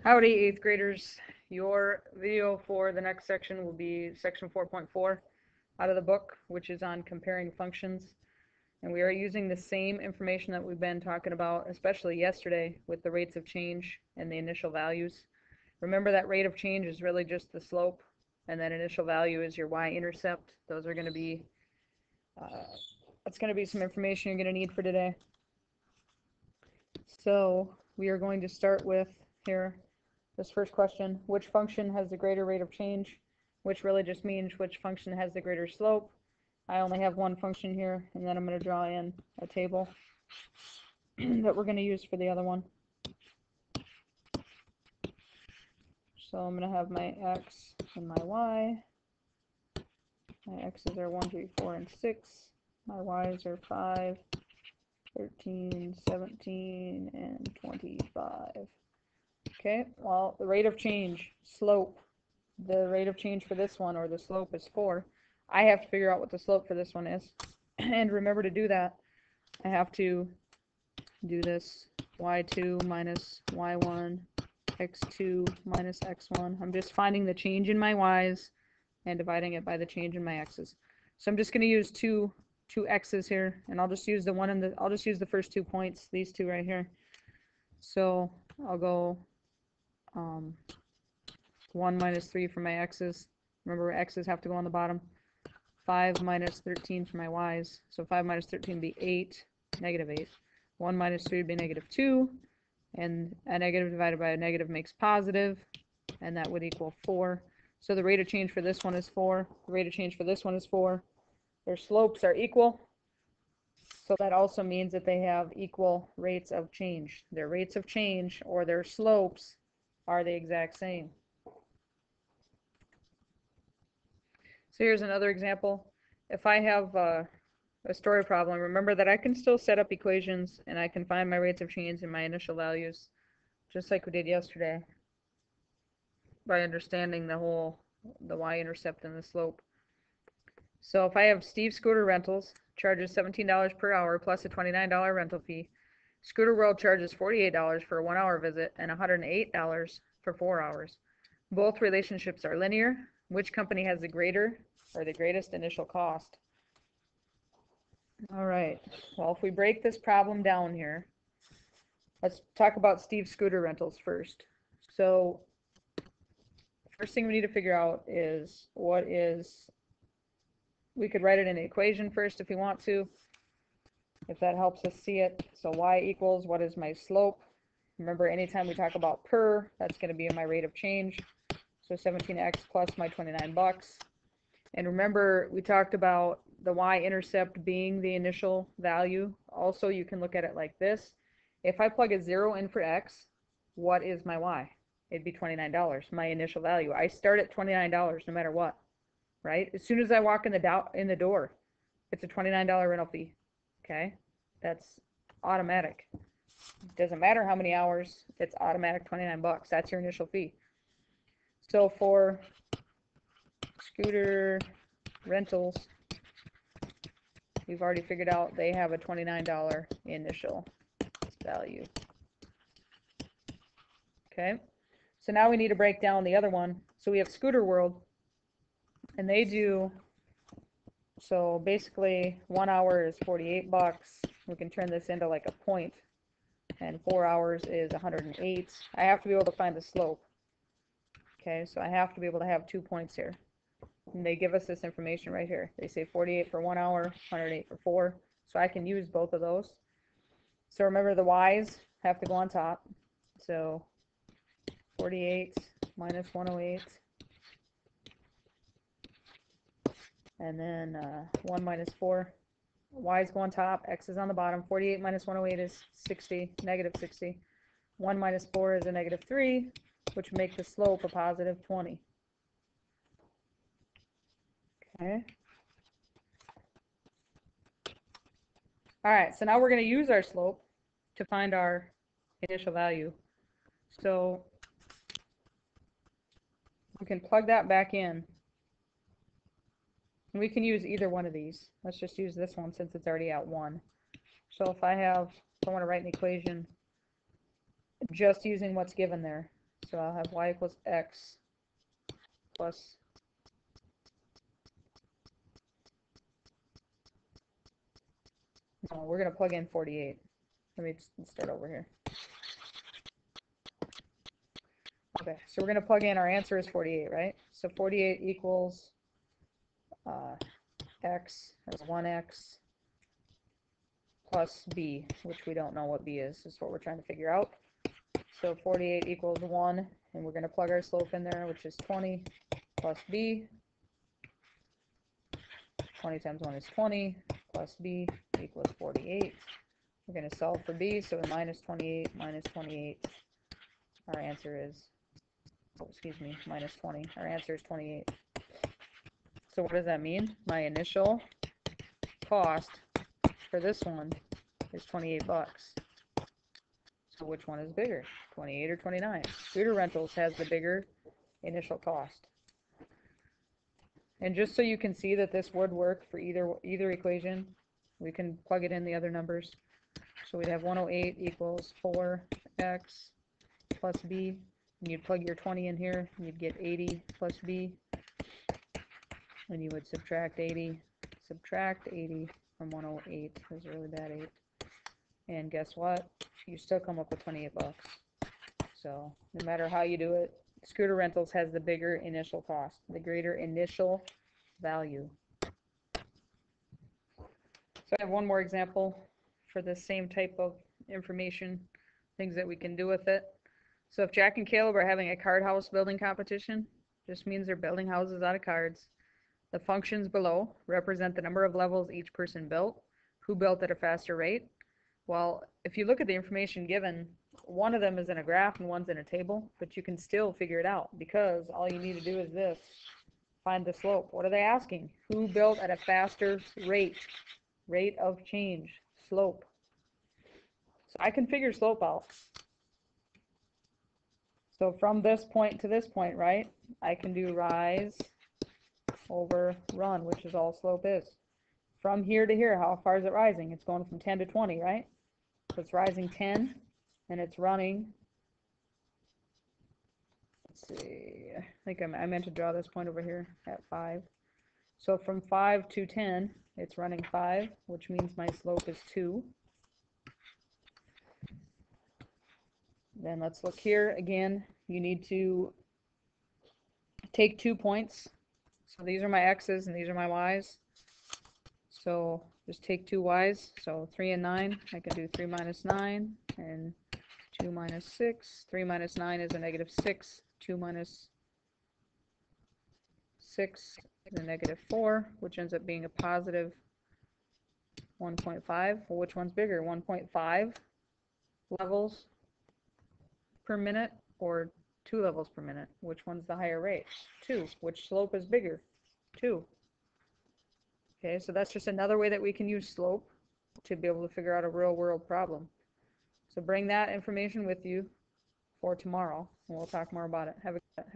Howdy, 8th graders. Your video for the next section will be section 4.4 out of the book, which is on comparing functions. And we are using the same information that we've been talking about, especially yesterday, with the rates of change and the initial values. Remember that rate of change is really just the slope, and that initial value is your y-intercept. Those are going to be, that's going to be some information you're going to need for today. So we are going to start with here. This first question, which function has the greater rate of change? Which really just means which function has the greater slope. I only have one function here, and then I'm going to draw in a table that we're going to use for the other one. So I'm going to have my x and my y. My x's are 1, 3, 4, and 6. My y's are 5, 13, 17, and 25. Okay, well, the rate of change, slope, the rate of change for this one, or the slope, is 4. I have to figure out what the slope for this one is. And remember, to do that, I have to do this y2 minus y1, x2 minus x1. I'm just finding the change in my y's and dividing it by the change in my x's. So I'm just going to use two x's here, and I'll just use the one in the, I'll just use the first 2 points, these two right here. So I'll go 1 minus 3 for my x's. Remember, x's have to go on the bottom. 5 minus 13 for my y's. So 5 minus 13 would be 8, negative 8. 1 minus 3 would be negative 2. And a negative divided by a negative makes positive. And that would equal 4. So the rate of change for this one is 4. The rate of change for this one is 4. Their slopes are equal. So that also means that they have equal rates of change. Their rates of change, or their slopes, are the exact same. So here's another example. If I have a story problem, remember that I can still set up equations and I can find my rates of change and my initial values, just like we did yesterday, by understanding the y-intercept and the slope. So if I have Steve Scooter Rentals, charges $17 per hour plus a $29 rental fee. Scooter World charges $48 for a 1-hour visit and $108 for 4 hours. Both relationships are linear. Which company has the greater or the greatest initial cost? All right, well, if we break this problem down here, let's talk about Steve Scooter Rentals first. So first thing we need to figure out is what is, we could write it in an equation first if we want to, if that helps us see it. So y equals, what is my slope? Remember, anytime we talk about per, that's going to be my rate of change. So 17x plus my 29 bucks. And remember, we talked about the y-intercept being the initial value. Also, you can look at it like this. If I plug a 0 in for x, what is my y? It'd be $29, my initial value. I start at $29 no matter what, right? As soon as I walk in the door, it's a $29 rental fee. Okay, that's automatic. It doesn't matter how many hours, it's automatic 29 bucks. That's your initial fee. So for Scooter Rentals, we've already figured out they have a $29 initial value. Okay, so now we need to break down the other one. So we have Scooter World, and they do, so basically 1 hour is 48 bucks. We can turn this into like a point, and 4 hours is 108. I have to be able to find the slope. Okay, so I have to be able to have 2 points here. And they give us this information right here. They say 48 for 1 hour, 108 for 4. So I can use both of those. So remember, the y's have to go on top. So 48 minus 108. And then 1 minus 4. Y's go on top, x is on the bottom. 48 minus 108 is 60, negative 60. 1 minus 4 is a negative 3, which would make the slope a positive 20. Okay. All right, so now we're going to use our slope to find our initial value. So we can plug that back in. And we can use either one of these. Let's just use this one since it's already at 1. So if I want to write an equation just using what's given there. So I'll have y equals x plus, no, we're going to plug in 48. Let me start over here. Okay, so we're going to plug in, our answer is 48, right? So 48 equals x as 1x plus b, which we don't know what b is what we're trying to figure out. So 48 equals 1, and we're going to plug our slope in there, which is 20 plus b. 20 times 1 is 20, plus b equals 48. We're going to solve for b, so minus 28 minus 28. Our answer is, oh, excuse me, minus 20. Our answer is 28. So what does that mean? My initial cost for this one is 28 bucks. So which one is bigger, 28 or 29? Scooter Rentals has the bigger initial cost. And just so you can see that this would work for either equation, we can plug it in the other numbers. So we'd have 108 equals 4x plus b, and you'd plug your 20 in here, and you'd get 80 plus b, and you would subtract 80 from 108, that's a really bad 8, and guess what? You still come up with 28 bucks. So no matter how you do it, Scooter Rentals has the bigger initial cost, the greater initial value. So I have one more example for the same type of information, things that we can do with it. So if Jack and Caleb are having a card house building competition, just means they're building houses out of cards. The functions below represent the number of levels each person built, who built at a faster rate. Well, if you look at the information given, one of them is in a graph and one's in a table, but you can still figure it out because all you need to do is this, find the slope. What are they asking? Who built at a faster rate? Rate of change, slope. So I can figure slope out. So from this point to this point, right, I can do rise over run, which is all slope is. From here to here, how far is it rising? It's going from 10 to 20, right? So it's rising 10, and it's running, let's see, I think I meant to draw this point over here at 5. So from 5 to 10, it's running 5, which means my slope is 2. Then let's look here again. You need to take 2 points. So these are my x's and these are my y's. So just take 2 y's. So 3 and 9, I can do 3 minus 9 and 2 minus 6. 3 minus 9 is a negative 6. 2 minus 6 is a negative 4, which ends up being a positive 1.5. Well, which one's bigger? 1.5 levels per minute or 2 levels per minute? Which one's the higher rate? 2. Which slope is bigger? 2. Okay, so that's just another way that we can use slope to be able to figure out a real world problem. So bring that information with you for tomorrow, and we'll talk more about it. Have a